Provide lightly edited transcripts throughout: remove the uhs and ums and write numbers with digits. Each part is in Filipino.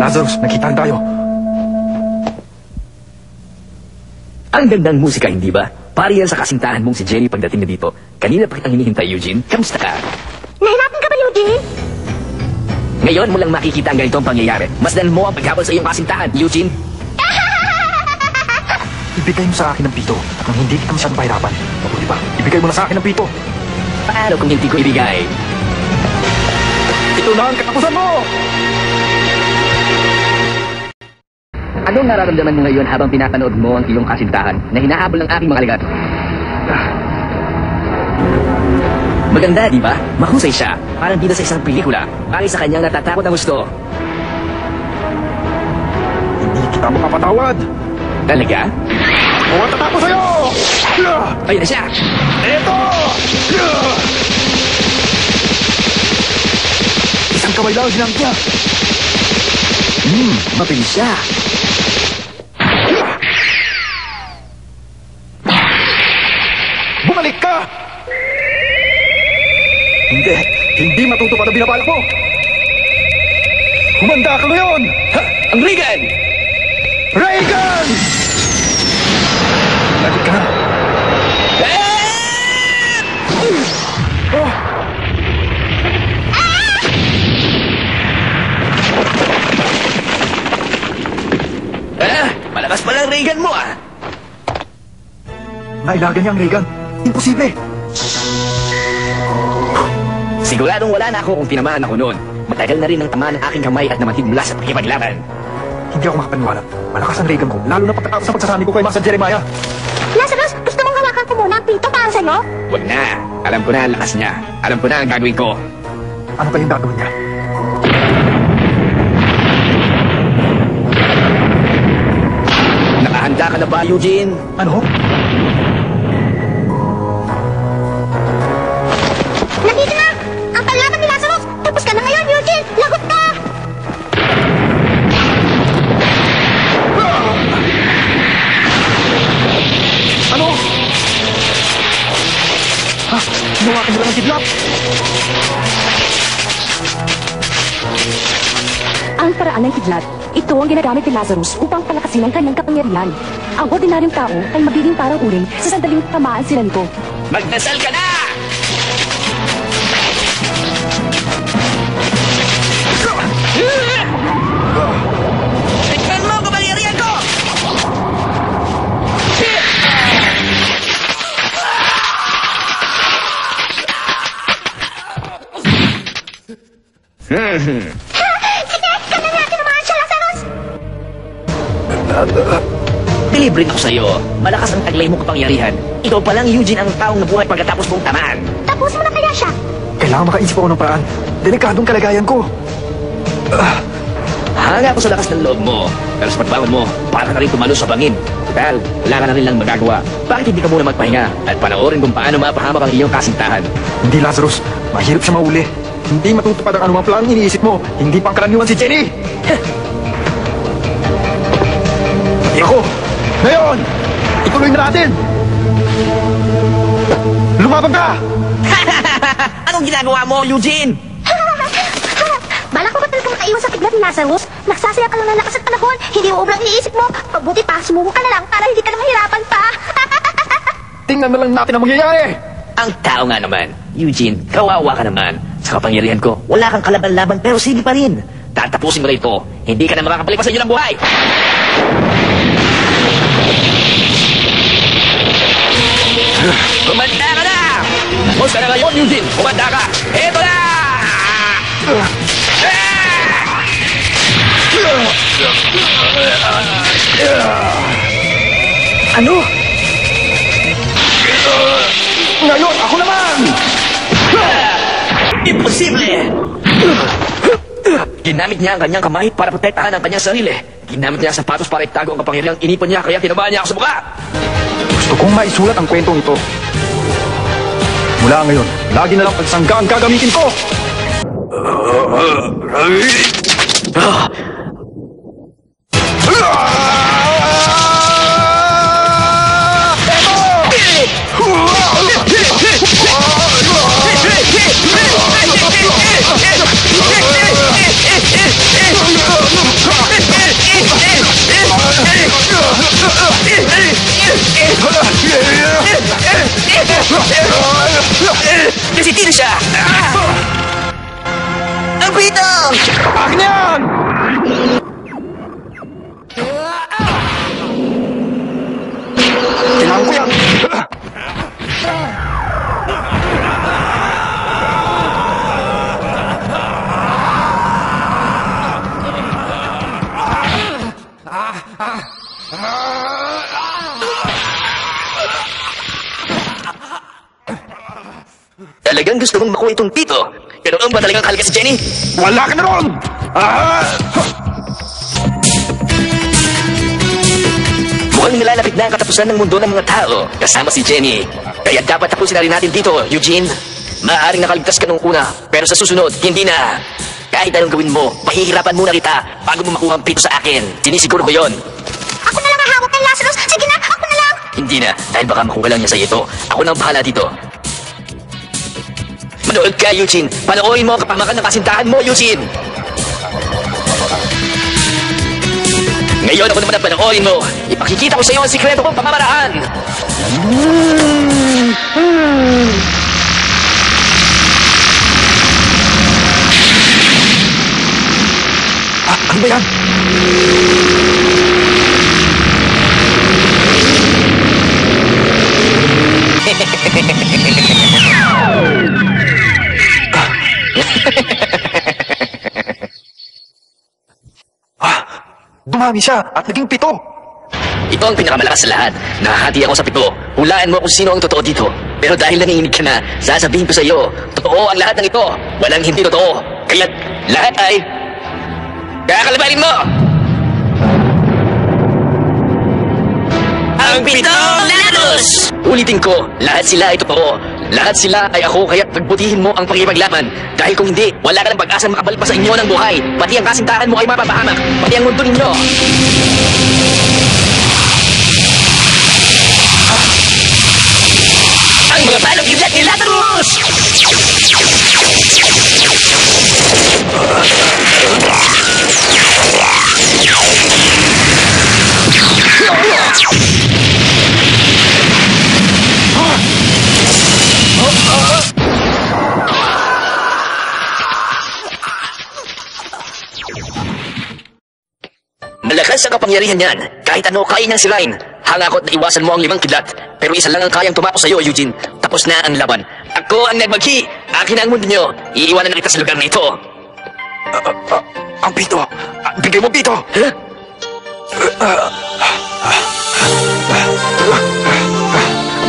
Lazarus, nagkitaan tayo. Ang gandang musika, hindi ba? Pari yan sa kasintahan mong si Jenny pagdating na dito. Kanina pa kitang hinihintay, Eugene. Kamusta ka? Nahirapan ka ba, Eugene? Ngayon mo lang makikita ang ganitong pangyayari. Masdan mo ang paghabol sa iyong kasintahan, Eugene. Ibigay mo sa akin ang pito at kung hindi kita masyadong pahirapan. Mabuti ba? Ibigay mo na sa akin ang pito. Paano kung hindi ko ibigay? Ito na ang katapusan mo! Anong nararamdaman mo ngayon habang pinapanood mo ang iyong kasintahan na hinahabol ng aking mga ligat? Maganda, di ba? Mahusay siya. Parang bida sa isang pelikula. Pari sa kanyang natatakot ang gusto. Hindi kita makapatawad! Talaga? O, tatapos sa'yo! Ayun na siya! Eto! Isang kamay lang ginamit niya. Mabilis siya. Bumalik ka! Hindi matutupad ang binabalak mo! Humanda ka ngayon! Ha! Ang Reagan! Reagan! Lagot ka na! Oh! Malakas pala ang Reagan mo, ah! Nailagan niya ang Reagan. Imposible! Siguradong wala na ako kung tinamaan ako noon. Matagal na rin ang tama ng aking kamay at namatid mula sa pakipaglaban. Hindi ako makapaniwala. Malakas ang Reagan ko, lalo na pagkatapos sa pagsasani ko kay Master Jeremiah. Lazarus, gusto mong hawakan ko muna ang pito para sa'yo? Huwag na. Alam ko na ang lakas niya. Alam ko na ang gagawin ko. Ano pa yung gagawin niya? Nakahanda ka na ba, Eugene? Ano? Nandito na! Ang panlaban ni Lazarus! Tapos ka na ngayon, Eugene! Lagot ka! Ano? Ha? Ginawa ka nila ng kidnap? Ang paraan ng kidlat, ito ang ginagamit ni Lazarus upang palakasin ang kanyang kapangyarihan. Ang ordinaryong tao ay magiging parang uling sa sandaling tamaan sila nito. Magdasal ka na! Tikman mo ang kapangyarihan ko! Deliberate ako sa'yo. Malakas ang taglay mo kapangyarihan. Ikaw palang, Eugene, ang taong nabuhay pagkatapos mong tamaan. Tapusin mo na kaya siya? Kailangan makaisip ako ng paraan. Delikadong kalagayan ko. Hanga ako sa lakas ng loob mo. Pero sa pagbangon mo, para na rin tumalo sa bangin. Total, wala ka na rin lang magagawa. Bakit hindi ka muna magpahinga at panoorin kung paano mapahamak ang iyong kasintahan? Hindi, Lazarus. Mahirap siya mauli. Hindi matutupad ang anumang planong iniisip mo. Hindi pang karaniwan si Jenny. Pati ako. Ngayon, ituloy na natin. Lumabang ka! Anong ginagawa mo, Eugene? Balak ko ba talaga makaiwas sa kidlat ni Lazarus? Nagsasaya ka lang ng lakas at panahon. Hindi mo ublang iniisip mo. Mabuti pa, sumuko ka na lang para hindi ka na mahirapan pa. Tingnan na lang natin ang mangyayari. Ang tao nga naman. Eugene, kawawa ka naman. Sa kapangyarihan ko, wala kang kalaban-laban pero sige pa rin. Tatapusin mo na ito. Hindi ka na makakapalipas sa inyo ng buhay. Kumanda ka na! Tapos ka na ngayon, Eugene. Kumanda ka. Eto na! Ano? Ngayon, ako naman! Imposible! Ginamit niya ang kanyang kamay para protektahan ang kanyang sarili. Ginamit niya ang sapatos para itago ang kapangyarihang inipon niya kaya tinamaan niya ako sa mukha. Gusto kong maisulat ang kwentong ito. Mula ngayon, lagi na lang pagsangga ang gagamitin ko! Eto! Nasitira siya! Ang pito! Akin yan! Kailangan ko yan! Talagang gusto mong makuha itong pito? Ganoon ba talagang kahalaga si Jenny? Wala ka na ron! Mukhang nilalapit na ang katapusan ng mundo ng mga tao kasama si Jenny. Kaya dapat tapusin na rin natin dito, Eugene. Maaaring nakaligtas ka nung una, pero sa susunod, hindi na. Kahit anong gawin mo, mahihirapan muna kita bago mo makuha ang pito sa akin. Sinisiguro ko yon. Ako na lang ang hawak ng Lazarus. Sige na, ako na lang. Hindi na, dahil baka makuha lang niya sa ito. Ako na ang bahala dito. Manood ka, Eugene. Panoorin mo ang kapamakan ng kasintahan mo, Eugene. Ngayon ako naman ang panoorin mo. Ipakikita ko sa iyo ang sikreto kong pamamaraan. Ano ba yan? Dumami siya at naging 7. Ito ang pinakamalakas sa lahat. Nahahati ako sa 7. Hulaan mo kung sino ang totoo dito. Pero dahil nanginginig ka na, sasabihin ko sa iyo, totoo ang lahat ng ito. Walang hindi totoo. Kaya lahat ay kakalabanin mo! Ang 7 Lazarus! Ulitin ko, lahat sila ay totoo. Lahat sila ay ako, kaya pagbutihin mo ang pakipaglaban. Dahil kung hindi, wala ka ng pag-asa makabalik pa sa inyo ng buhay. Pati ang kasintahan mo ay mapapahamak. Pati ang mundo ninyo. Ang mga balong kidlat ni Lazarus! Malakas ang kapangyarihan niyan. Kahit ano, kaya niyang sirain. Hangakot na iwasan mo ang 5 kidlat. Pero isa lang ang kayang tumapos sa iyo, Eugene. Tapos na ang laban. Ako ang nagmaghi. Akin ang mundo niyo. Iiwanan na kita sa lugar na ito. Ang 7! Bigay mo 7! Huh? Ang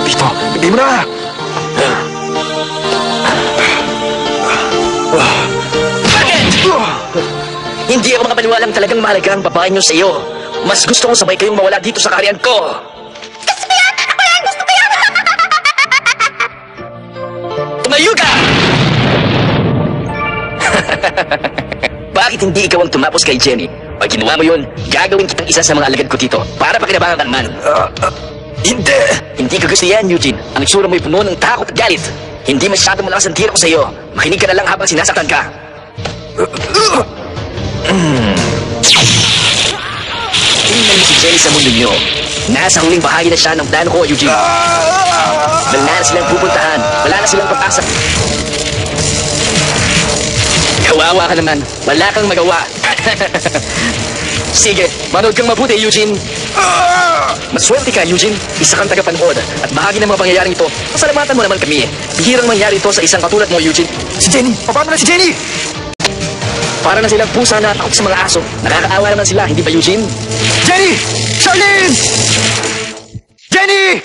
7! Bigay mo na! Bakit? Hindi ako makapaniwalang talagang mahalaga ang babae niyo sa iyo. Mas gusto kong sabay kayong mawala dito sa kaharian ko. Gusto ko yan! Ako yan! Gusto ko yan! Tumayo ka! Bakit hindi ikaw ang tumapos kay Jenny? Pag ginawa mo yun, gagawin kitang isa sa mga alagad ko dito para pakinabangan ka naman. Hindi! Hindi ko gusto yan, Eugene. Ang itsura mo'y puno ng takot at galit. Hindi masyadong malakas ang tira ko sa iyo. Makinig ka na lang habang sinasaktan ka. Tingnan mo si Jenny sa mundo niyo. Nasa huling bahagi na siya ng plano ko, Eugene. Wala na silang pupuntahan. Wala na silang pag-asa. Kawawa ka naman. Wala kang magawa. Sige, manood kang mabuti, Eugene. Maswerte ka, Eugene. Isa kang tagapanood at bahagi ng mga pangyayaring ito. Pasalamatan mo naman kami. Bihirang mangyari ito sa isang katulad mo, Eugene. Si Jenny! Paano na si Jenny? Para na silang pusa na takot sa mga aso. Nakakaawa naman sila, hindi ba, Eugene? Jenny! Charlene! Jenny!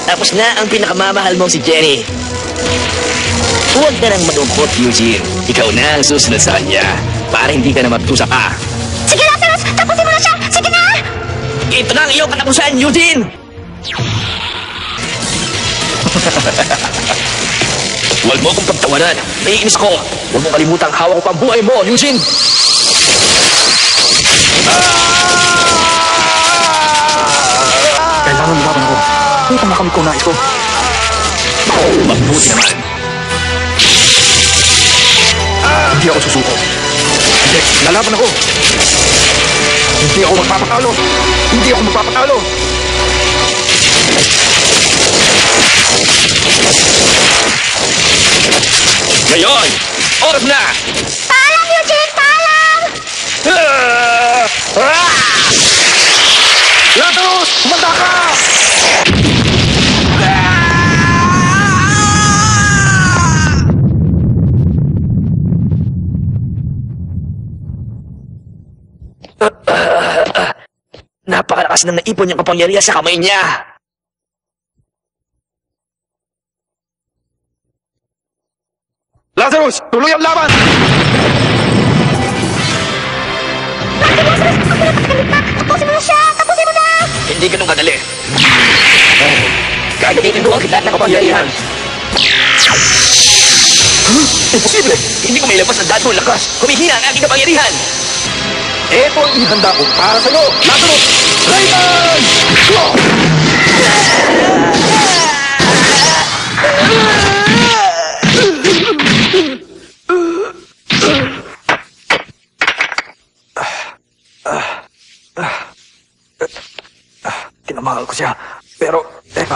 Tapos na ang pinakamamahal mong si Jenny. Huwag ka nang malungkot, Eugene. Ikaw na ang susunod sa kanya para hindi ka na magtusa pa. Sige, Lazarus! Tapusin mo na siya! Sige na! Ito na ang iyong katapusan, Eugene! Huwag mo akong pagtawanan. Naiinis ako. Huwag mong kalimutang hawak ko pang buhay mo, Eugene! Kailangan lumaban ako. Ito makamit ko nais ko. Mabuti naman. Hindi ako susuko. Hindi, lalaban ako. Hindi ako magpapatalo. Hindi ako magpapatalo. Ngayon! Oras na! Paalam, Eugene! Paalam! Lazarus! Kumanda ka! Napakalakas ng naipon niyang kapangyarihan sa kamay niya! Lazarus! Tuloy ang laban! Tapusin mo na siya! Tapusin mo na! Hindi ganun kadali. Gagamitin ko ang kidlat ng kapangyarihan. Imposible! Hindi ko mailabas ang dati mong lakas. Humihina ang aking kapangyarihan. Ito ang inihanda ko para sa'yo! Lazarus! Rayman! Tinamahan ko siya. Pero, teka.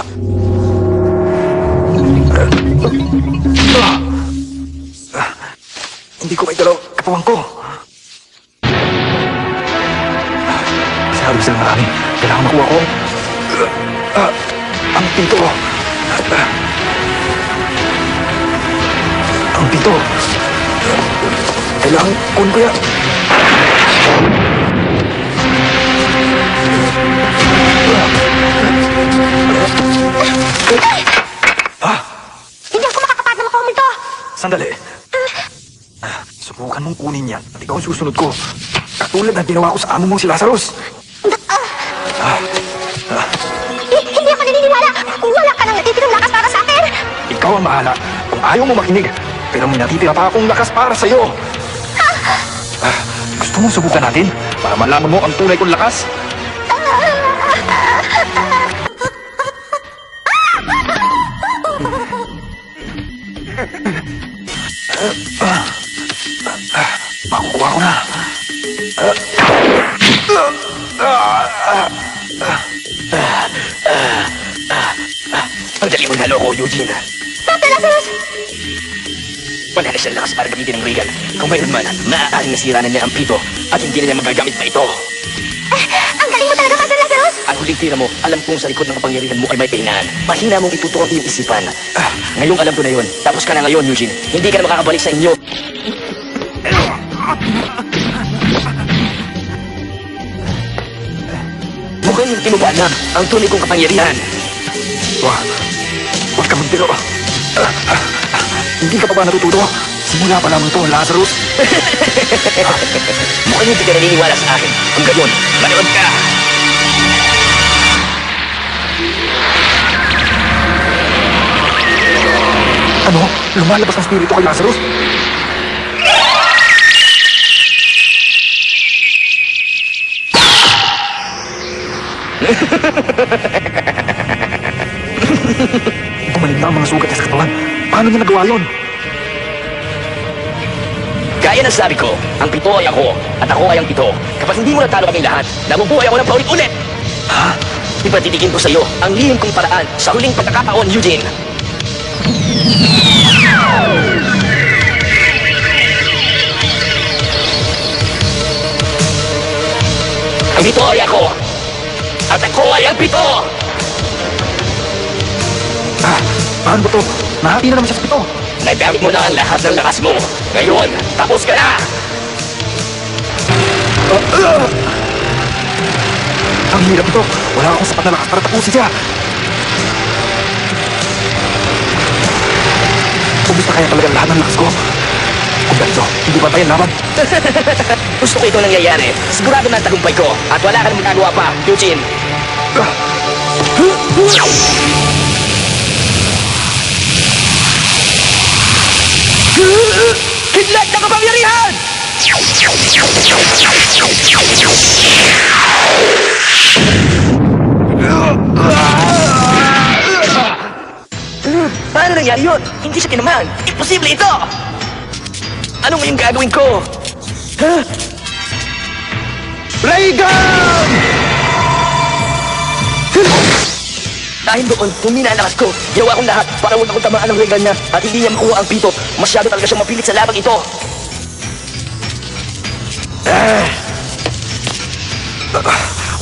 Hindi ko maigalaw katawan ko. Sabi sila marami. Kailangan makuha ko. Ang pinto. Ang pinto. Kailangan kunin ko yan. Hindi ako makakapat na makuha mo ito! Sandali. Subukan mong kunin yan at ikaw ang susunod ko. Katulad ng ginawa ko sa amo mong si Lazarus. Hindi ako naniniwala! Wala ka nang natitirang lakas para sa akin! Ikaw ang mahala kung ayaw mo makinig. Pero may natitira pa akong lakas para sa'yo. Gusto mong subukan natin para malaman mo ang tunay kong lakas? Makukuha ko na. Ang dali mong naloko, Eugene. Dr. Lazarus! Wala na siyang lakas para gamitin ng Regan. Kung mayroon man, maaaring nasira na niya ang pito at hindi na niya magagamit pa ito. Ang galing mo talaga, Dr. Lazarus! Ang huling tira mo, alam kong sa likod ng kapangyarihan mo ay may kailangan. Mahina mong itutok ang iyong isipan. Ngayong alam ko na yun. Tapos ka na ngayon, Eugene. Hindi ka na makakabalik sa inyo. Mukhang hindi mo ba alam ang tunay kong kapangyarihan? Huwag ka magbiro. Hindi ka pa ba natututo? Simula pa lamang ito, Lazarus. Mukhang hindi ka naniniwala sa akin. Kung gayon, manood ka! Ano? Lumalabas ang spirito kay Lazarus? Bumalik na ang mga sugat niya sa katawan. Paano niya nagawa yun? Gaya ng sabi ko, ang pito ay ako, at ako ay ang pito. Kapag hindi mo natalo kaming lahat, nabubuhay ako ng paulit-ulit! Ha? Ipatitigin ko sa iyo ang lihim kong paraan sa huling pagkakataon, Eugene. Ang pito ay ako, at ako ay ang pito! Paano ba to? Nahati na naman siya sa pito. Nagamit mo na ang lahat ng lakas mo. Ngayon, tapos ka na! Ang hirap ito. Wala akong sapat na lakas para tapusin siya. Ubus na kaya talaga lahat ng lakas ko. Kung ganito, hindi ba tayo laban? Gusto ko ito nangyayari. Sigurado na ang tagumpay ko. At wala ka nang magagawa pa, Eugene. Kidlat na kapangyarihan! Paano nangyari yun? Hindi siya tinamaan. Imposible ito! Ano ngayong gagawin ko? Reagan! Dahil doon, humina ang lakas ko. Ginawa kong lahat para huwag akong tamaan ng regal niya at hindi niya makuha ang pito. Masyado talaga siyang mapilit sa labang ito.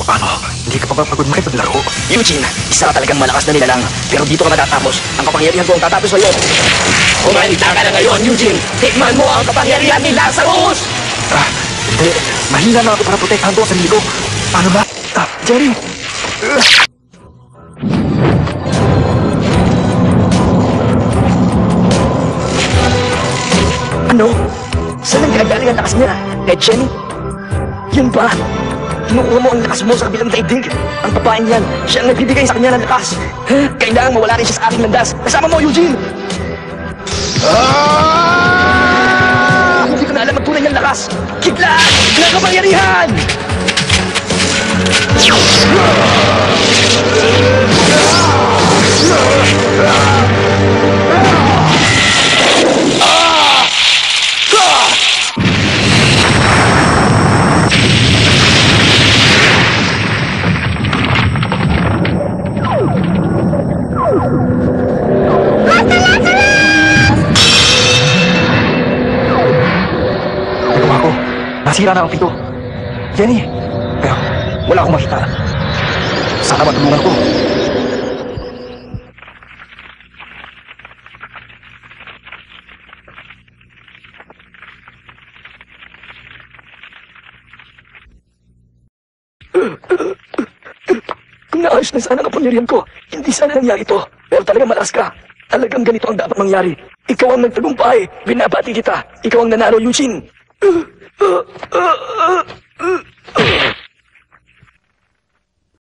Paano? Hindi ka pa ba pagod makipaglaro? Eugene, isa ka talagang malakas na nilalang. Pero dito ka matatapos. Ang kapangyarihan ko ang tatapos sa'yo. Humanita ka na ngayon, Eugene. Tikman mo ang kapangyarihan ni Lazarus! Hindi. Mahina na ako para protektahan ko ang sarili ko. Paano ba? Jerry! Ano? Saan ang gagaling ang lakas niya? Kay Jenny? Yun ba? Kinukuha mo ang lakas mo sa kabilang daigdig. Ang babaeng yan, siya ang nagbibigay sa kanya ng lakas. Kailangan mawala rin siya sa aking landas. Kasama mo, Eugene! Hindi ko na alam ang tunay niyang lakas. Kidlat! Ng kapangyarihan! Nagawa ko. Nasira na ang pito. Jenny! Pero wala akong makita. Sana matulungan ko. Naayos na sana ang kapangyarihan ko. Hindi sana nangyari ito. Pero talagang malakas ka. Talagang ganito ang dapat mangyari. Ikaw ang nagtagumpay. Binabati kita. Ikaw ang nanalo, Eugene.